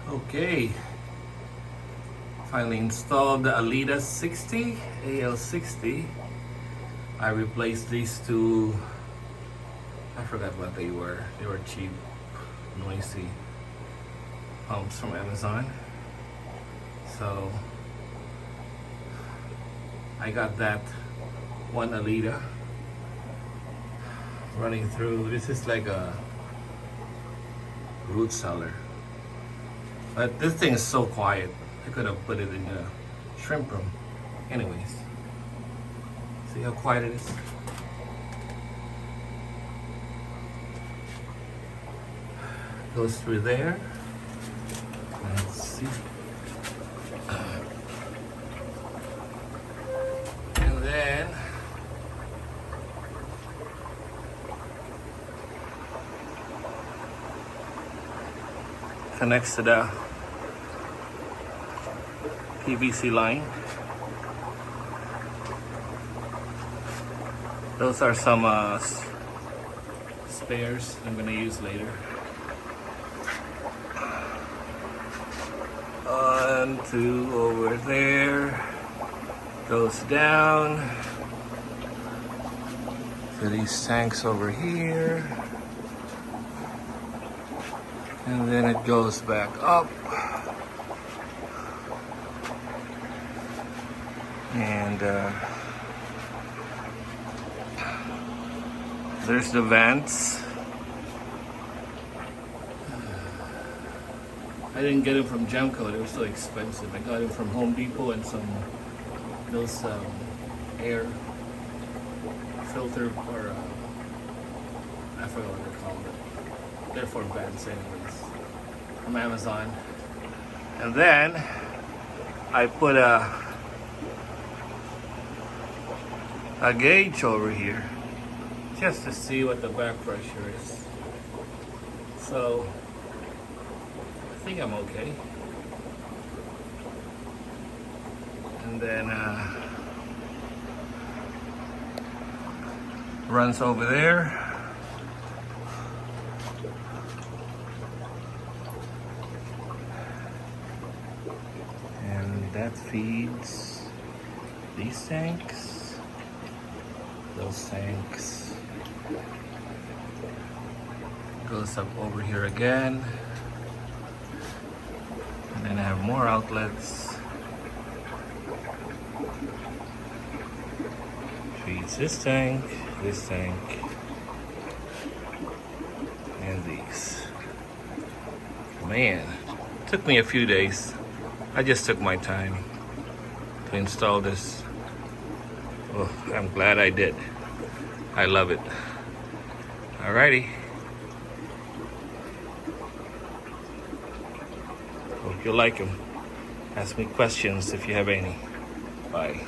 Okay, finally installed the Alita 60, AL60. I replaced these two, I forgot what they were. They were cheap, noisy pumps from Amazon. So I got that one Alita running through. This is like a root cellar. But this thing is so quiet. I could have put it in a shrimp room. Anyways, see how quiet it is? Goes through there. Let's see. And then connects to the PVC line. Those are some spares I'm gonna use later. On to over there, goes down to these tanks over here, and then it goes back up. And there's the vents. I didn't get them from Gemco, they were so expensive. I got them from Home Depot and those air filter, or I forgot what they're called. They're for vents anyways, from Amazon. And then I put a gauge over here just to see what the back pressure is. So I think I'm okay. And then runs over there. And that feeds these tanks, those tanks. Goes up over here again. And then I have more outlets. Feeds this tank, and these. Man, took me a few days. I just took my time to install this. Oh, I'm glad I did. I love it. Alrighty. Hope you like them. Ask me questions if you have any. Bye.